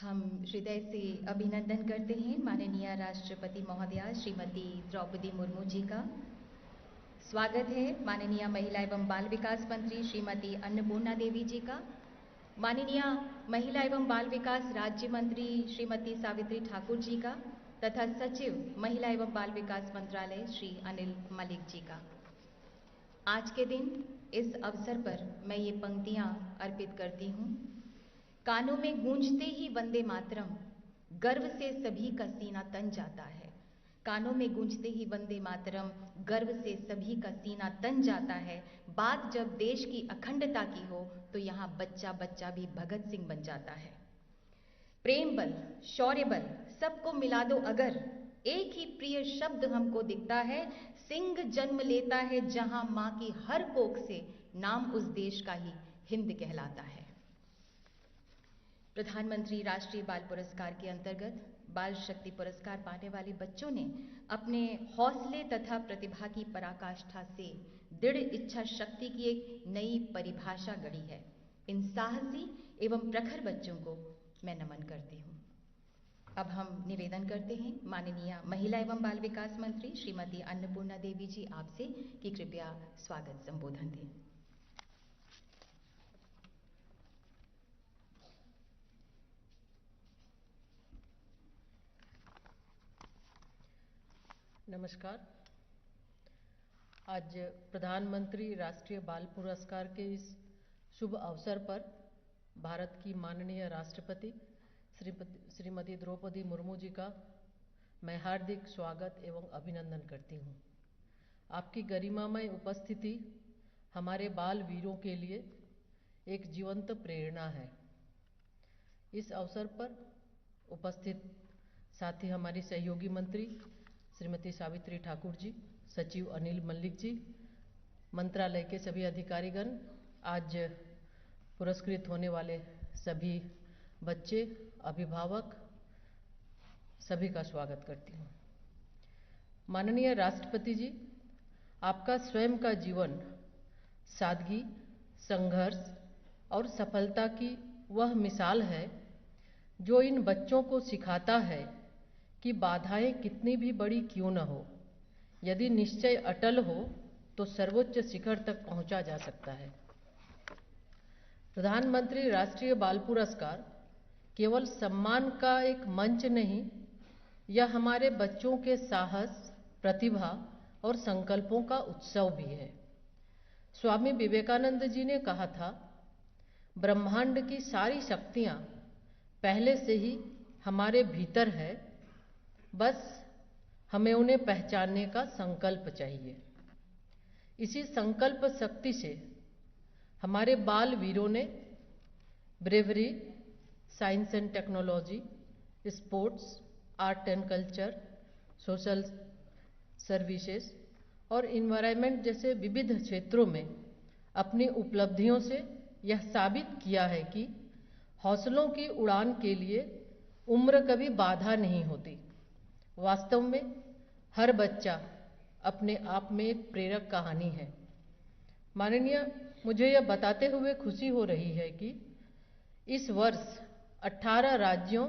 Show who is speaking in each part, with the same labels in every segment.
Speaker 1: हम हृदय से अभिनंदन करते हैं माननीय राष्ट्रपति महोदया श्रीमती द्रौपदी मुर्मू जी का। स्वागत है माननीय महिला एवं बाल विकास मंत्री श्रीमती अन्नपूर्णा देवी जी का। माननीय महिला एवं बाल विकास राज्य मंत्री श्रीमती सावित्री ठाकुर जी का तथा सचिव महिला एवं बाल विकास मंत्रालय श्री अनिल मलिक जी का। आज के दिन इस अवसर पर मैं ये पंक्तियां अर्पित करती हूँ। कानों में गूंजते ही वंदे मातरम, गर्व से सभी का सीना तन जाता है। कानों में गूंजते ही वंदे मातरम, गर्व से सभी का सीना तन जाता है। बात जब देश की अखंडता की हो तो यहाँ बच्चा बच्चा भी भगत सिंह बन जाता है। प्रेम बल, शौर्य बल सबको मिला दो अगर, एक ही प्रिय शब्द हमको दिखता है। सिंह जन्म लेता है जहां मां की हर कोख से, नाम उस देश का ही हिंद कहलाता है। प्रधानमंत्री राष्ट्रीय बाल पुरस्कार के अंतर्गत बाल शक्ति पुरस्कार पाने वाले बच्चों ने अपने हौसले तथा प्रतिभा की पराकाष्ठा से दृढ़ इच्छा शक्ति की एक नई परिभाषा गढ़ी है। इन साहसी एवं प्रखर बच्चों को मैं नमन करती हूँ। अब हम निवेदन करते हैं माननीय महिला एवं बाल विकास मंत्री श्रीमती अन्नपूर्णा देवी जी आपसे कि कृपया स्वागत संबोधन दें।
Speaker 2: नमस्कार। आज प्रधानमंत्री राष्ट्रीय बाल पुरस्कार के इस शुभ अवसर पर भारत की माननीय राष्ट्रपति श्रीमती द्रौपदी मुर्मू जी का मैं हार्दिक स्वागत एवं अभिनंदन करती हूँ। आपकी गरिमामय उपस्थिति हमारे बाल वीरों के लिए एक जीवंत प्रेरणा है। इस अवसर पर उपस्थित साथी हमारी सहयोगी मंत्री श्रीमती सावित्री ठाकुर जी, सचिव अनिल मलिक जी, मंत्रालय के सभी अधिकारीगण, आज पुरस्कृत होने वाले सभी बच्चे, अभिभावक, सभी का स्वागत करती हूँ। माननीय राष्ट्रपति जी, आपका स्वयं का जीवन सादगी, संघर्ष और सफलता की वह मिसाल है जो इन बच्चों को सिखाता है कि बाधाएं कितनी भी बड़ी क्यों न हो, यदि निश्चय अटल हो तो सर्वोच्च शिखर तक पहुंचा जा सकता है। प्रधानमंत्री राष्ट्रीय बाल पुरस्कार केवल सम्मान का एक मंच नहीं, यह हमारे बच्चों के साहस, प्रतिभा और संकल्पों का उत्सव भी है। स्वामी विवेकानंद जी ने कहा था, ब्रह्मांड की सारी शक्तियां पहले से ही हमारे भीतर है, बस हमें उन्हें पहचानने का संकल्प चाहिए। इसी संकल्प शक्ति से हमारे बाल वीरों ने bravery, science and technology, sports, art and culture, social services और इन्वायरमेंट जैसे विविध क्षेत्रों में अपनी उपलब्धियों से यह साबित किया है कि हौसलों की उड़ान के लिए उम्र कभी बाधा नहीं होती। वास्तव में हर बच्चा अपने आप में एक प्रेरक कहानी है। माननीय, मुझे यह बताते हुए खुशी हो रही है कि इस वर्ष 18 राज्यों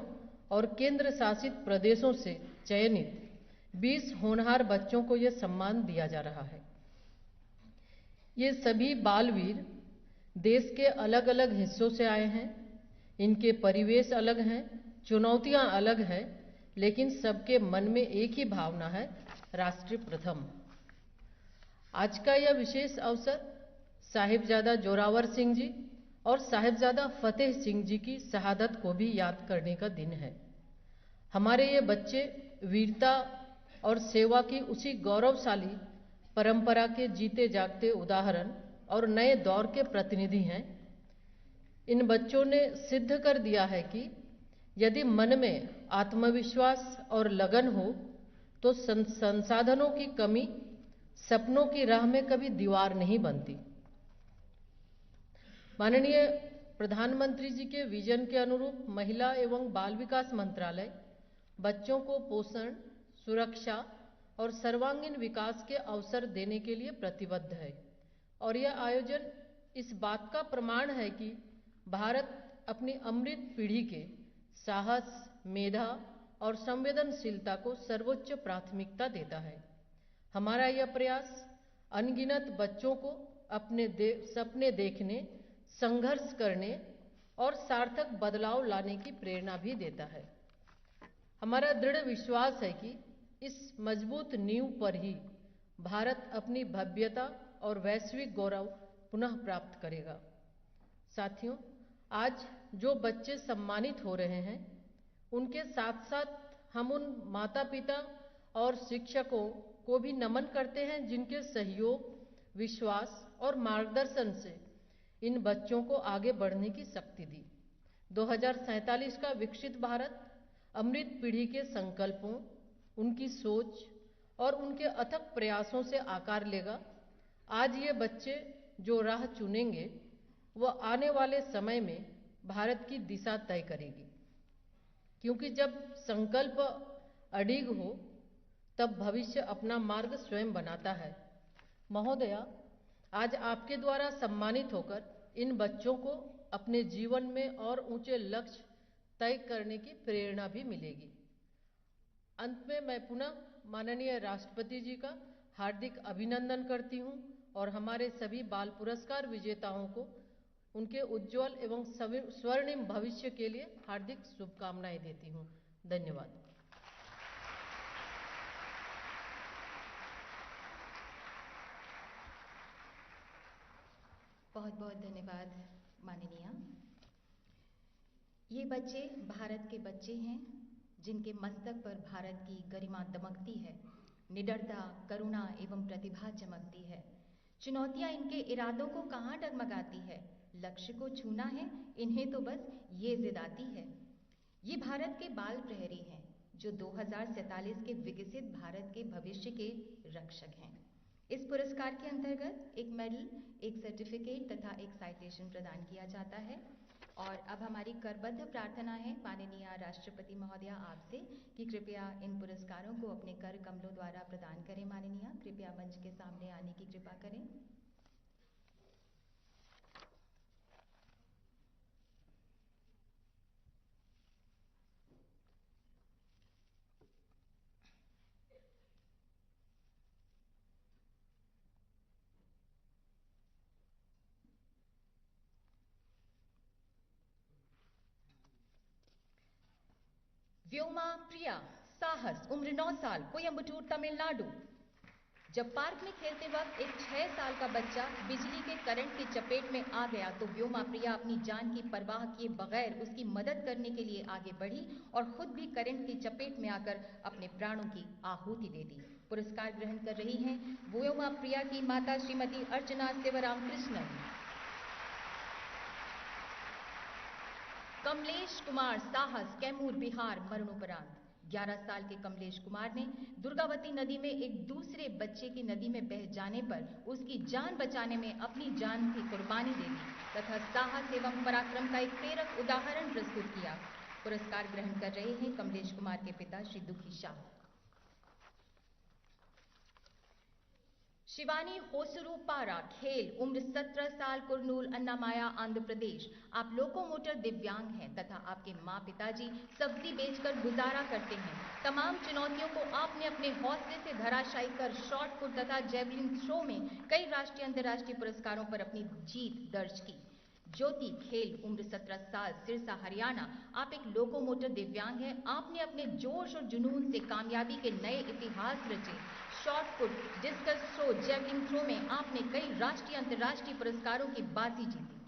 Speaker 2: और केंद्र शासित प्रदेशों से चयनित 20 होनहार बच्चों को यह सम्मान दिया जा रहा है। ये सभी बालवीर देश के अलग अलग हिस्सों से आए हैं। इनके परिवेश अलग हैं, चुनौतियां अलग हैं, लेकिन सबके मन में एक ही भावना है, राष्ट्र प्रथम। आज का यह विशेष अवसर साहिबजादा जोरावर सिंह जी और साहिबजादा फतेह सिंह जी की शहादत को भी याद करने का दिन है। हमारे ये बच्चे वीरता और सेवा की उसी गौरवशाली परंपरा के जीते जागते उदाहरण और नए दौर के प्रतिनिधि हैं। इन बच्चों ने सिद्ध कर दिया है कि यदि मन में आत्मविश्वास और लगन हो तो संसाधनों की कमी सपनों की राह में कभी दीवार नहीं बनती। माननीय प्रधानमंत्री जी के विजन के अनुरूप महिला एवं बाल विकास मंत्रालय बच्चों को पोषण, सुरक्षा और सर्वांगीण विकास के अवसर देने के लिए प्रतिबद्ध है और यह आयोजन इस बात का प्रमाण है कि भारत अपनी अमृत पीढ़ी के साहस, मेधा और संवेदनशीलता को सर्वोच्च प्राथमिकता देता है। हमारा यह प्रयास अनगिनत बच्चों को अपने सपने देखने, संघर्ष करने और सार्थक बदलाव लाने की प्रेरणा भी देता है। हमारा दृढ़ विश्वास है कि इस मजबूत नींव पर ही भारत अपनी भव्यता और वैश्विक गौरव पुनः प्राप्त करेगा। साथियों, आज जो बच्चे सम्मानित हो रहे हैं, उनके साथ साथ हम उन माता पिता और शिक्षकों को भी नमन करते हैं जिनके सहयोग, विश्वास और मार्गदर्शन से इन बच्चों को आगे बढ़ने की शक्ति दी। 2047 का विकसित भारत अमृत पीढ़ी के संकल्पों, उनकी सोच और उनके अथक प्रयासों से आकार लेगा। आज ये बच्चे जो राह चुनेंगे, वह आने वाले समय में भारत की दिशा तय करेगी, क्योंकि जब संकल्प अडिग हो तब भविष्य अपना मार्ग स्वयं बनाता है। महोदया, आज आपके द्वारा सम्मानित होकर इन बच्चों को अपने जीवन में और ऊंचे लक्ष्य तय करने की प्रेरणा भी मिलेगी। अंत में मैं पुनः माननीय राष्ट्रपति जी का हार्दिक अभिनंदन करती हूँ और हमारे सभी बाल पुरस्कार विजेताओं को उनके उज्जवल एवं स्वर्णिम भविष्य के लिए हार्दिक शुभकामनाएं देती हूँ। धन्यवाद।
Speaker 1: बहुत बहुत धन्यवाद माननीय। ये बच्चे भारत के बच्चे हैं जिनके मस्तक पर भारत की गरिमा दमकती है, निडरता, करुणा एवं प्रतिभा चमकती है। चुनौतियां इनके इरादों को कहाँ डगमगाती है, लक्ष्य को छूना है इन्हें तो बस ये जिद आती है। ये भारत के बाल प्रहरी हैं जो 2047 के विकसित भारत के भविष्य के रक्षक हैं। इस पुरस्कार के अंतर्गत एक मेडल, एक सर्टिफिकेट तथा एक साइटेशन प्रदान किया जाता है। और अब हमारी करबद्ध प्रार्थना है माननीय राष्ट्रपति महोदया आपसे कि कृपया इन पुरस्कारों को अपने कर कमलों द्वारा प्रदान करें। माननीय, कृपया मंच के सामने आने की कृपा करें। व्योमा प्रिया साहस, उम्र 9 साल, कोयम्बटूर, तमिलनाडु। जब पार्क में खेलते वक्त एक 6 साल का बच्चा बिजली के करंट की चपेट में आ गया तो व्योमा प्रिया अपनी जान की परवाह किए बगैर उसकी मदद करने के लिए आगे बढ़ी और खुद भी करंट की चपेट में आकर अपने प्राणों की आहुति दे दी। पुरस्कार ग्रहण कर रही हैं व्योमा प्रिया की माता श्रीमती अर्चना शिवराम कृष्णन। कमलेश कुमार साहस, कैमूर, बिहार, मरणोपरांत। 11 साल के कमलेश कुमार ने दुर्गावती नदी में एक दूसरे बच्चे की नदी में बह जाने पर उसकी जान बचाने में अपनी जान की कुर्बानी दे दी तथा साहस एवं पराक्रम का एक प्रेरक उदाहरण प्रस्तुत किया। पुरस्कार ग्रहण कर रहे हैं कमलेश कुमार के पिता श्री दुखी शाह। शिवानी होसरूपारा, खेल, उम्र 17 साल, कुरनूल, अन्नामाया, आंध्र प्रदेश। आप लोकोमोटर दिव्यांग हैं तथा आपके माँ पिताजी सब्जी बेचकर गुजारा करते हैं। तमाम चुनौतियों को आपने अपने हौसले से धराशायी कर शॉट पुट तथा जेवलिन थ्रो में कई राष्ट्रीय अंतर्राष्ट्रीय पुरस्कारों पर अपनी जीत दर्ज की। ज्योति, खेल, उम्र 17 साल, सिरसा, हरियाणा। आप एक लोकोमोटर दिव्यांग हैं। आपने अपने जोश और जुनून से कामयाबी के नए इतिहास रचे। Shot put, discus throw, javelin throw में आपने कई राष्ट्रीय अंतर्राष्ट्रीय पुरस्कारों की बाजी जीती।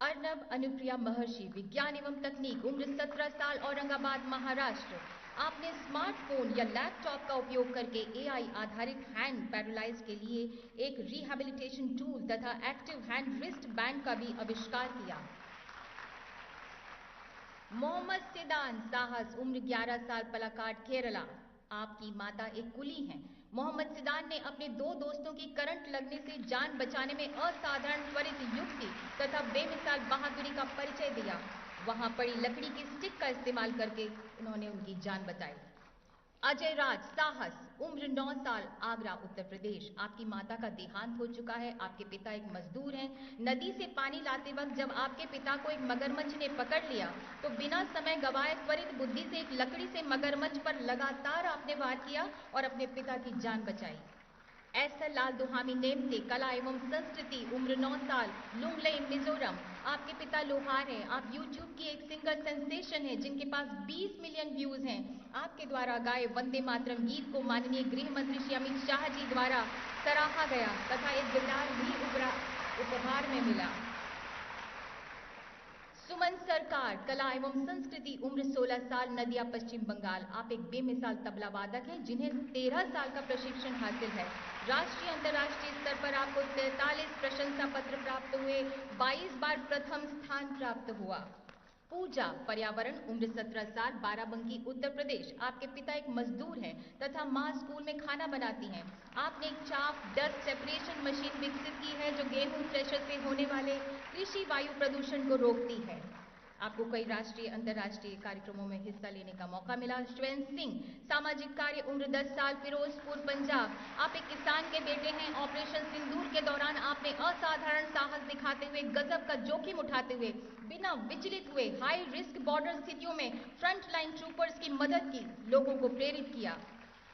Speaker 1: अर्नब अनुप्रिया महर्षि, विज्ञान एवं तकनीक, उम्र 17 साल, औरंगाबाद, महाराष्ट्र। आपने स्मार्टफोन या लैपटॉप का उपयोग करके एआई आधारित हैंड पैरालाइज के लिए एक रिहैबिलिटेशन टूल तथा एक्टिव हैंड रिस्ट बैंड का भी आविष्कार किया। मोहम्मद सिदान साहस, उम्र 11 साल, पलाकाड, केरला। आपकी माता एक कुली हैं। मोहम्मद सिदान ने अपने 2 दोस्तों की करंट लगने से जान बचाने में असाधारण त्वरित युक्ति तथा बेमिसाल बहादुरी का परिचय दिया। वहां पड़ी लकड़ी की स्टिक का इस्तेमाल करके उन्होंने उनकी जान बचाई। अजय राज साहस, उम्र 9 साल, आगरा उत्तर प्रदेश। आपकी माता का देहांत हो चुका है। आपके पिता एक मजदूर हैं। नदी से पानी लाते वक्त जब आपके पिता को एक मगरमच्छ ने पकड़ लिया तो बिना समय गवाए त्वरित बुद्धि से एक लकड़ी से मगरमच्छ पर लगातार आपने वार किया और अपने पिता की जान बचाई। ऐसा लाल दुहामी नेमते, कला एवं संस्कृति, उम्र 9 साल, लुंगलेई मिजोरम। आपके पिता लोहार हैं। आप यूट्यूब की एक सिंगर सेंसेशन हैं जिनके पास 20 मिलियन व्यूज हैं। आपके द्वारा गाए वंदे मातरम गीत को माननीय गृह मंत्री श्री अमित शाह जी द्वारा सराहा गया तथा एक गिटार भी उपहार में मिला। सुमन सरकार, कला एवं संस्कृति, उम्र 16 साल, नदिया पश्चिम बंगाल। आप एक बेमिसाल तबला वादक हैं जिन्हें 13 साल का प्रशिक्षण हासिल है। राष्ट्रीय अंतर्राष्ट्रीय स्तर पर आपको 43 प्रशंसा पत्र प्राप्त हुए, 22 बार प्रथम स्थान प्राप्त हुआ। पूजा, पर्यावरण, उम्र 17 साल, बाराबंकी उत्तर प्रदेश। आपके पिता एक मजदूर हैं तथा मां स्कूल में खाना बनाती हैं। आपने एक चाप डस्ट सेपरेशन मशीन विकसित की है जो गेहूं थ्रेशर से होने वाले कृषि वायु प्रदूषण को रोकती है। आपको कई राष्ट्रीय अंतर्राष्ट्रीय कार्यक्रमों में हिस्सा लेने का मौका मिला। श्वेन सिंह, सामाजिक कार्य, उम्र 10 साल, फिरोजपुर पंजाब। आप एक किसान के बेटे हैं। ऑपरेशन सिंदूर के दौरान आपने असाधारण साहस दिखाते हुए, गजब का जोखिम उठाते हुए, बिना विचलित हुए हाई रिस्क बॉर्डर स्थितियों में फ्रंट लाइन ट्रूपर्स की मदद की, लोगों को प्रेरित किया।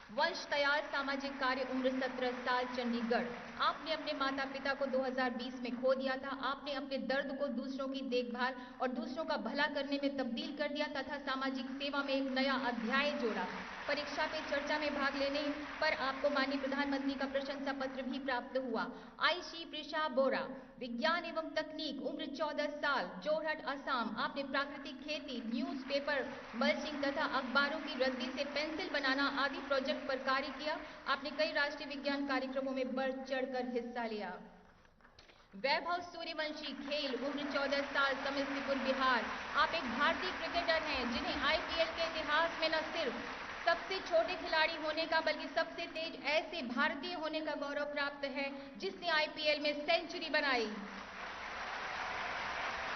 Speaker 1: वंश तैयार, सामाजिक कार्य, उम्र 17 साल, चंडीगढ़। आपने अपने माता पिता को 2020 में खो दिया था। आपने अपने दर्द को दूसरों की देखभाल और दूसरों का भला करने में तब्दील कर दिया तथा सामाजिक सेवा में एक नया अध्याय जोड़ा। परीक्षा पे चर्चा में भाग लेने पर आपको माननीय प्रधानमंत्री का प्रशंसा पत्र भी प्राप्त हुआ। आयशी प्रिशा बोरा, विज्ञान एवं तकनीक, उम्र 14 साल, जोरहट असम। आपने प्राकृतिक खेती, न्यूज़पेपर, मल्चिंग तथा अखबारों की रद्दी से पेंसिल बनाना आदि प्रोजेक्ट पर कार्य किया। आपने कई राष्ट्रीय विज्ञान कार्यक्रमों में बढ़ चढ़कर हिस्सा लिया। वैभव सूर्यवंशी, खेल, उम्र 14 साल, समस्तीपुर बिहार। आप एक भारतीय क्रिकेटर हैं जिन्हें आईपीएल के इतिहास में न सिर्फ सबसे छोटे खिलाड़ी होने का बल्कि सबसे तेज ऐसे भारतीय होने का गौरव प्राप्त है जिसने आईपीएल में सेंचुरी बनाई।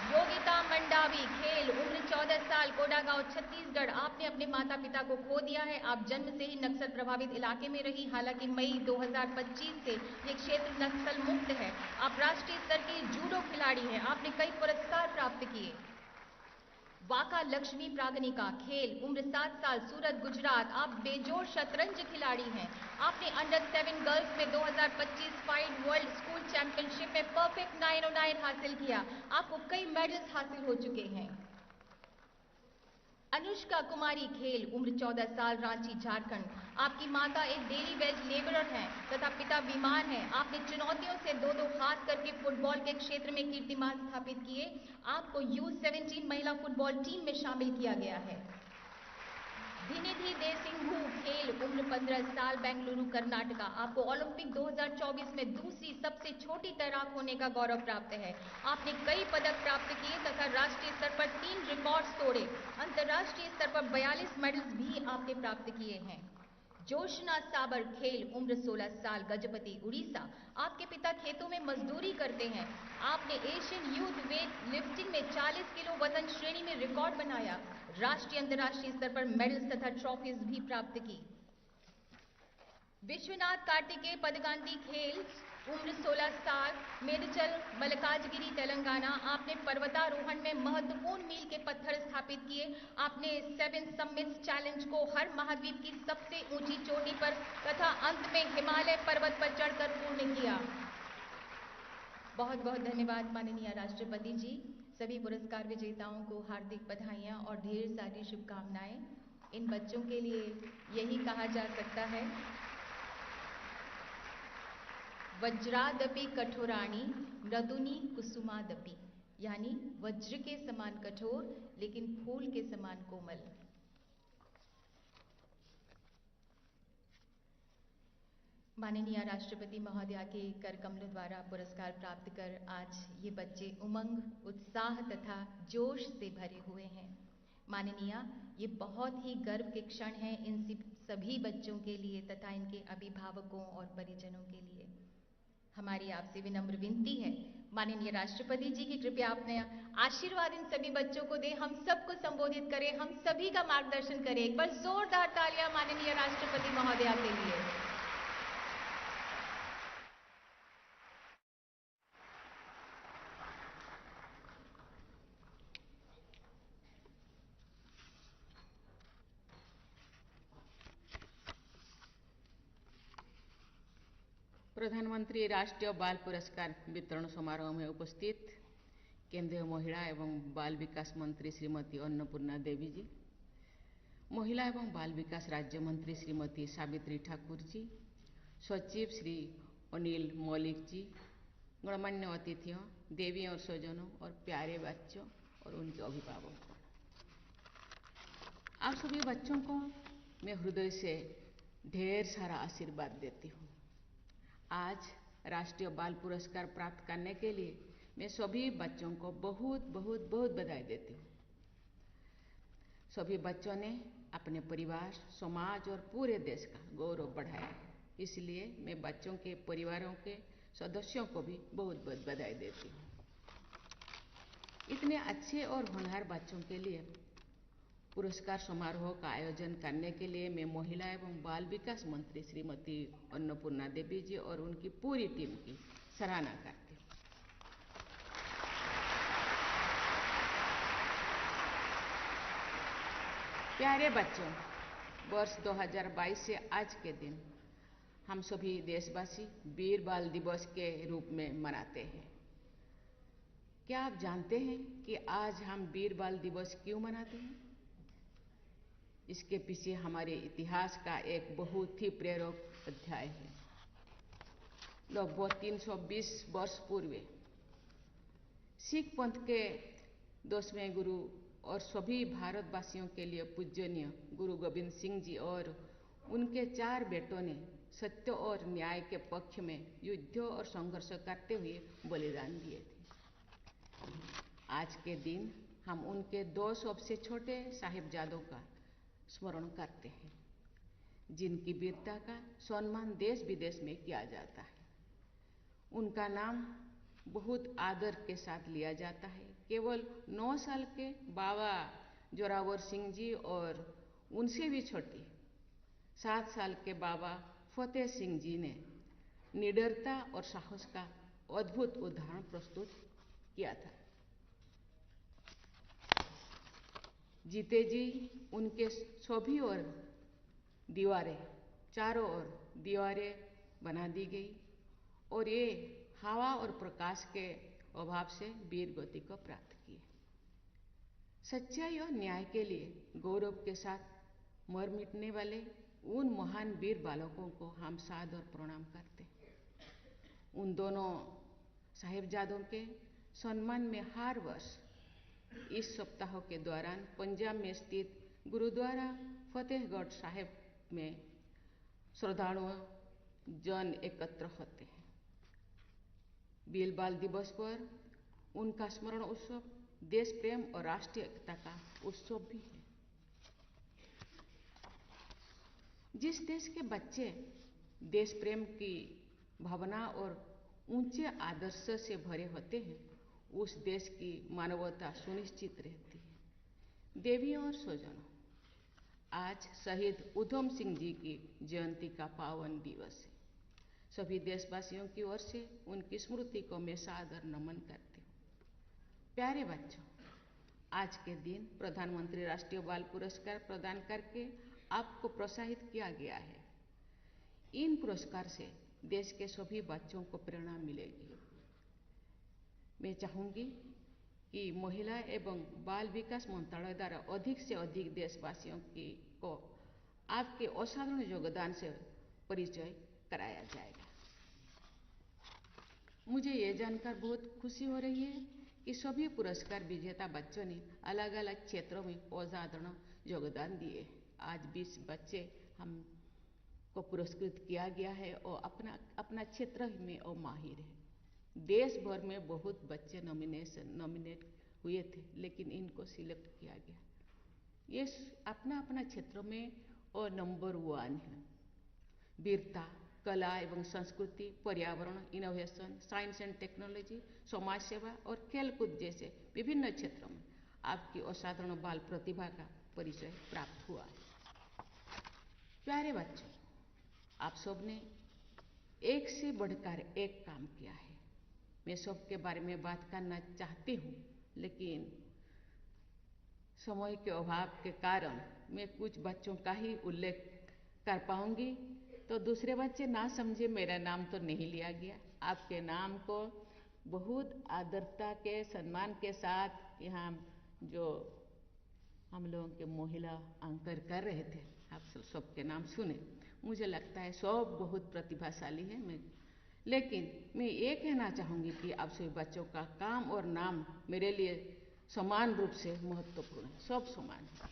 Speaker 1: योगिता मंडावी, खेल, उम्र 14 साल, कोडागांव, छत्तीसगढ़। आपने अपने माता पिता को खो दिया है। आप जन्म से ही नक्सल प्रभावित इलाके में रही, हालांकि मई 2025 से ये क्षेत्र नक्सल मुक्त है। आप राष्ट्रीय स्तर की जूडो खिलाड़ी हैं। आपने कई पुरस्कार प्राप्त किए। वाका लक्ष्मी प्रागनिका, खेल, उम्र 7 साल, सूरत, गुजरात। आप बेजोड़ शतरंज खिलाड़ी हैं। आपने अंडर 7 गर्ल्स में 2025 फाइड वर्ल्ड स्कूल चैंपियनशिप में परफेक्ट 909 हासिल किया। आपको कई मेडल्स हासिल हो चुके हैं। अनुष्का कुमारी, खेल, उम्र 14 साल, रांची, झारखंड। आपकी माता एक डेली वेज लेबरर हैं तथा पिता बीमार हैं। आपने चुनौतियों से दो हाथ करके फुटबॉल के क्षेत्र में कीर्तिमान स्थापित किए। आपको U17 महिला फुटबॉल टीम में शामिल किया गया है। धिनिधि देसिंघू, खेल, उम्र 15 साल, बेंगलुरु, कर्नाटका। आपको ओलंपिक 2024 में दूसरी सबसे छोटी तैराक होने का गौरव प्राप्त है। आपने कई पदक प्राप्त किए तथा राष्ट्रीय स्तर पर 3 रिकॉर्ड्स तोड़े। अंतर्राष्ट्रीय स्तर पर 42 मेडल्स भी आपने प्राप्त किए हैं। जोशना साबर, खेल, उम्र 16 साल, गजपति, उड़ीसा। आपके पिता खेतों में मजदूरी करते हैं। आपने एशियन यूथ वेट लिफ्टिंग में 40 किलो वजन श्रेणी में रिकॉर्ड बनाया। राष्ट्रीय अंतर्राष्ट्रीय स्तर पर मेडल्स तथा ट्रॉफीज भी प्राप्त की। विश्वनाथ कार्तिकेय पदकांती, खेल, उम्र 16 साल, मेडचल, मल्काजगिरी, तेलंगाना। आपने पर्वतारोहण में महत्वपूर्ण मील के पत्थर स्थापित किए। आपने 7 समिट्स चैलेंज को हर महाद्वीप की सबसे ऊंची चोटी पर तथा अंत में हिमालय पर्वत पर चढ़कर पूर्ण किया। बहुत बहुत धन्यवाद माननीय राष्ट्रपति जी। सभी पुरस्कार विजेताओं को हार्दिक बधाइयाँ और ढेर सारी शुभकामनाएं। इन बच्चों के लिए यही कहा जा सकता है, वज्रादपि कठोराणी मृदुनी कुसुमादपि, यानी वज्र के समान कठोर लेकिन फूल के समान कोमल। माननीय राष्ट्रपति महोदया के कर कमलों द्वारा पुरस्कार प्राप्त कर आज ये बच्चे उमंग, उत्साह तथा जोश से भरे हुए हैं। माननीय, ये बहुत ही गर्व के क्षण हैं इन सभी बच्चों के लिए तथा इनके अभिभावकों और परिजनों के लिए। हमारी आपसे विनम्र विनती है माननीय राष्ट्रपति जी की कृपया अपने आशीर्वाद इन सभी बच्चों को दें, हम सबको संबोधित करें, हम सभी का मार्गदर्शन करें। एक बार जोरदार तालियां माननीय राष्ट्रपति महोदया के लिए।
Speaker 3: प्रधानमंत्री राष्ट्रीय बाल पुरस्कार वितरण समारोह में उपस्थित केंद्रीय महिला एवं बाल विकास मंत्री श्रीमती अन्नपूर्णा देवी जी, महिला एवं बाल विकास राज्य मंत्री श्रीमती सावित्री ठाकुर जी, सचिव श्री अनिल मौलिक जी, गणमान्य अतिथियों, देवी और स्वजनों और प्यारे बच्चों और उनके अभिभावकों, आप सभी बच्चों को मैं हृदय से ढेर सारा आशीर्वाद देती हूँ। आज राष्ट्रीय बाल पुरस्कार प्राप्त करने के लिए मैं सभी बच्चों को बहुत बहुत बहुत बधाई देती हूँ। सभी बच्चों ने अपने परिवार, समाज और पूरे देश का गौरव बढ़ाया है, इसलिए मैं बच्चों के परिवारों के सदस्यों को भी बहुत बहुत बधाई देती हूँ। इतने अच्छे और होनहार बच्चों के लिए पुरस्कार समारोह का आयोजन करने के लिए मैं महिला एवं बाल विकास मंत्री श्रीमती अन्नपूर्णा देवी जी और उनकी पूरी टीम की सराहना करती हूँ। प्यारे बच्चों, वर्ष 2022 से आज के दिन हम सभी देशवासी वीर बाल दिवस के रूप में मनाते हैं। क्या आप जानते हैं कि आज हम वीर बाल दिवस क्यों मनाते हैं? इसके पीछे हमारे इतिहास का एक बहुत ही प्रेरक अध्याय है। लगभग 320 वर्ष पूर्व सिख पंथ के 10वें गुरु और सभी भारतवासियों के लिए पूजनीय गुरु गोविंद सिंह जी और उनके 4 बेटों ने सत्य और न्याय के पक्ष में युद्ध और संघर्ष करते हुए बलिदान दिए थे। आज के दिन हम उनके 2 सबसे छोटे साहिबजादों का स्मरण करते हैं, जिनकी वीरता का सम्मान देश विदेश में किया जाता है। उनका नाम बहुत आदर के साथ लिया जाता है। केवल 9 साल के बाबा जोरावर सिंह जी और उनसे भी छोटी 7 साल के बाबा फतेह सिंह जी ने निडरता और साहस का अद्भुत उदाहरण प्रस्तुत किया था। जीते जी उनके सभी ओर दीवारें, चारों ओर दीवारें बना दी गई और ये हवा और प्रकाश के अभाव से वीर गति को प्राप्त किए। सच्चाई और न्याय के लिए गौरव के साथ मर मिटने वाले उन महान वीर बालकों को हम सादर प्रणाम करते हैं। उन दोनों साहिबजादों के सम्मान में हर वर्ष इस सप्ताह के दौरान पंजाब में स्थित गुरुद्वारा फतेहगढ़ साहिब में श्रद्धालु जन एकत्र होते हैं। वीर बाल दिवस पर उनका स्मरण उत्सव देश प्रेम और राष्ट्रीय एकता का उत्सव भी है। जिस देश के बच्चे देश प्रेम की भावना और ऊंचे आदर्श से भरे होते हैं, उस देश की मानवता सुनिश्चित रहती है। देवियों और स्वजनों, आज शहीद उधम सिंह जी की जयंती का पावन दिवस है। सभी देशवासियों की ओर से उनकी स्मृति को मैं सादर नमन करती हूँ। प्यारे बच्चों, आज के दिन प्रधानमंत्री राष्ट्रीय बाल पुरस्कार प्रदान करके आपको प्रोत्साहित किया गया है। इन पुरस्कार से देश के सभी बच्चों को प्रेरणा मिलेगी। मैं चाहूँगी कि महिला एवं बाल विकास मंत्रालय द्वारा अधिक से अधिक देशवासियों को आपके असाधारण योगदान से परिचय कराया जाएगा। मुझे ये जानकर बहुत खुशी हो रही है कि सभी पुरस्कार विजेता बच्चों ने अलग अलग क्षेत्रों में असाधारण योगदान दिए। आज 20 बच्चे हमको पुरस्कृत किया गया है और अपना क्षेत्र में और माहिर है। देश भर में बहुत बच्चे नॉमिनेट हुए थे, लेकिन इनको सिलेक्ट किया गया। ये अपना अपना क्षेत्र में और नंबर 1 है। वीरता, कला एवं संस्कृति, पर्यावरण, इनोवेशन, साइंस एंड टेक्नोलॉजी, समाज सेवा और खेलकूद जैसे विभिन्न क्षेत्रों में आपकी असाधारण बाल प्रतिभा का परिचय प्राप्त हुआ है। प्यारे बच्चों, आप सबने एक से बढ़कर एक काम किया है। मैं सबके बारे में बात करना चाहती हूँ, लेकिन समय के अभाव के कारण मैं कुछ बच्चों का ही उल्लेख कर पाऊंगी, तो दूसरे बच्चे ना समझे मेरा नाम तो नहीं लिया गया। आपके नाम को बहुत आदरता के सम्मान के साथ यहाँ जो हम लोगों के महिला एंकर कर रहे थे, आप सबके नाम सुने। मुझे लगता है सब बहुत प्रतिभाशाली है। लेकिन मैं ये कहना चाहूँगी कि आप सभी बच्चों का काम और नाम मेरे लिए समान रूप से महत्वपूर्ण है, सब समान है।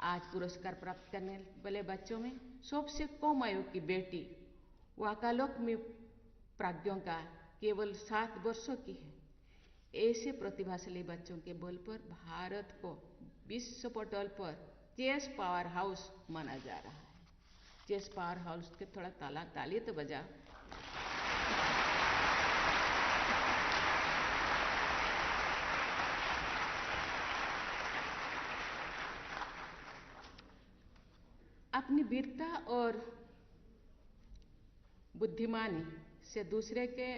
Speaker 3: आज पुरस्कार प्राप्त करने वाले बच्चों में सबसे कम आयु की बेटी वाकालोक में प्राज्ञों का केवल 7 वर्षों की है। ऐसे प्रतिभाशाली बच्चों के बल पर भारत को विश्व पटल पर चेस पावर हाउस माना जा रहा है। चेस पावर हाउस के थोड़ा ताली तो बजा। अपनी वीरता और बुद्धिमानी से दूसरे के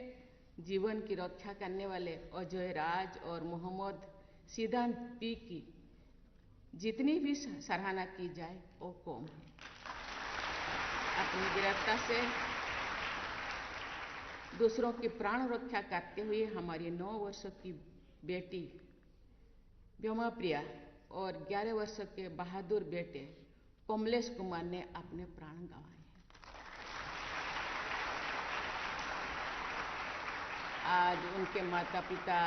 Speaker 3: जीवन की रक्षा करने वाले अजय राज और मोहम्मद सिद्धांत पी की जितनी भी सराहना की जाए वो कम है। अपनी वीरता से दूसरों की प्राण रक्षा करते हुए हमारी 9 वर्षों की बेटी व्योमा प्रिया और 11 वर्षों के बहादुर बेटे कमलेश कुमार ने अपने प्राण गंवाए हैं। आज उनके माता पिता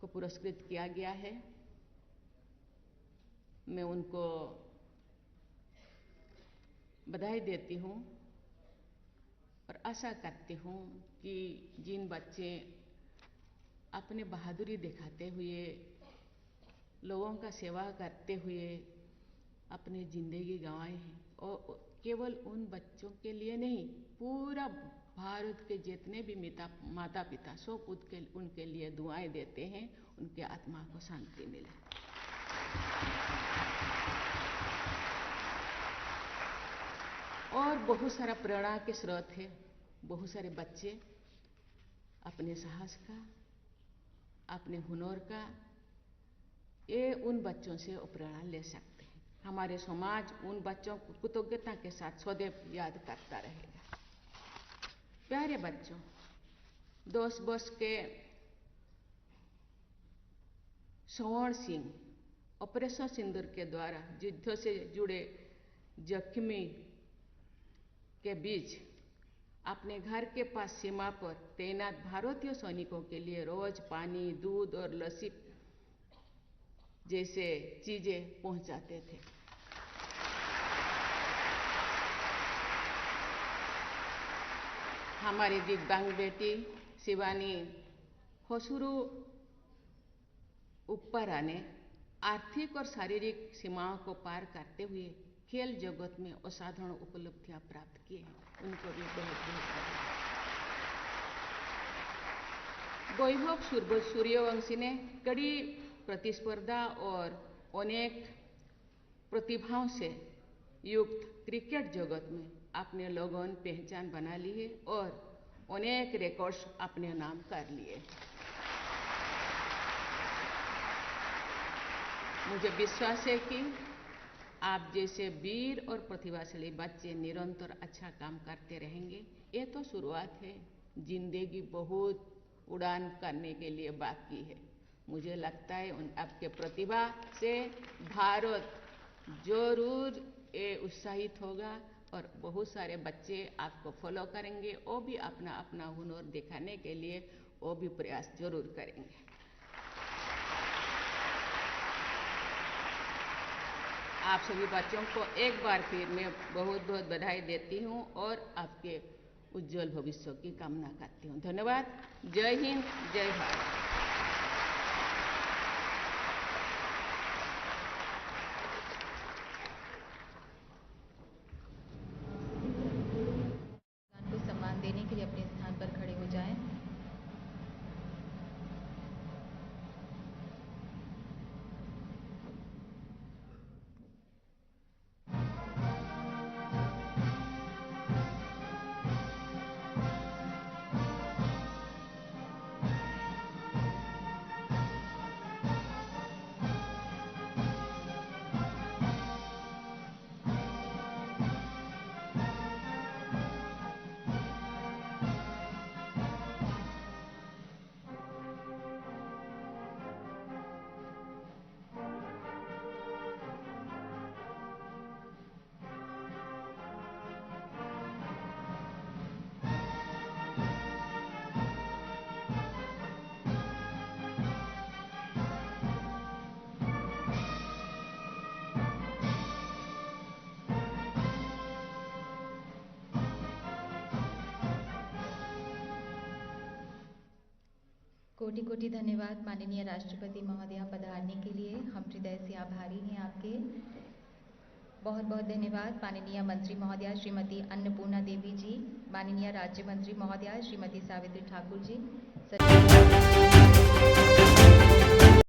Speaker 3: को पुरस्कृत किया गया है। मैं उनको बधाई देती हूँ और आशा करती हूँ कि जिन बच्चे अपने बहादुरी दिखाते हुए, लोगों का सेवा करते हुए अपनी जिंदगी गंवाए हैं, और केवल उन बच्चों के लिए नहीं, पूरा भारत के जितने भी माता पिता सब उनके लिए दुआएं देते हैं, उनके आत्मा को शांति मिले। और बहुत सारा प्रेरणा के स्रोत है। बहुत सारे बच्चे अपने साहस का, अपने हुनर का, ये उन बच्चों से प्रेरणा ले सकते हैं। हमारे समाज उन बच्चों को कृतज्ञता के साथ सदैव याद करता रहेगा। प्यारे बच्चों, 10 वर्ष के स्वर्ण सिंह ऑपरेशन सिंदूर के द्वारा युद्ध से जुड़े जख्मी के बीच अपने घर के पास सीमा पर तैनात भारतीय सैनिकों के लिए रोज पानी, दूध और लस्सी जैसे चीजें पहुंचाते थे। हमारी दिव्यांग बेटी शिवानी होसुरु उपरा ने आर्थिक और शारीरिक सीमाओं को पार करते हुए खेल जगत में असाधारण उपलब्धियां प्राप्त की हैं। उनको भी बहुत बहुत वैभव सूर्यवंशी ने कड़ी प्रतिस्पर्धा और अनेक प्रतिभाओं से युक्त क्रिकेट जगत में अपने लोगों ने पहचान बना ली है और अनेक रिकॉर्ड्स अपने नाम कर लिए। मुझे विश्वास है कि आप जैसे वीर और प्रतिभाशाली बच्चे निरंतर अच्छा काम करते रहेंगे। ये तो शुरुआत है, जिंदगी बहुत उड़ान करने के लिए बाकी है। मुझे लगता है आपके प्रतिभा से भारत जरूर उत्साहित होगा और बहुत सारे बच्चे आपको फॉलो करेंगे। वो भी अपना अपना हुनर दिखाने के लिए वो भी प्रयास जरूर करेंगे। आप सभी बच्चों को एक बार फिर मैं बहुत बहुत बधाई देती हूँ और आपके उज्जवल भविष्य की कामना करती हूँ। धन्यवाद। जय हिंद, जय भारत।
Speaker 1: कोटि कोटि धन्यवाद माननीय राष्ट्रपति महोदया पधारने के लिए। हम हृदय से आभारी हैं आपके। बहुत बहुत धन्यवाद माननीय मंत्री महोदया श्रीमती अन्नपूर्णा देवी जी, माननीय राज्य मंत्री महोदया श्रीमती सावित्री ठाकुर जी।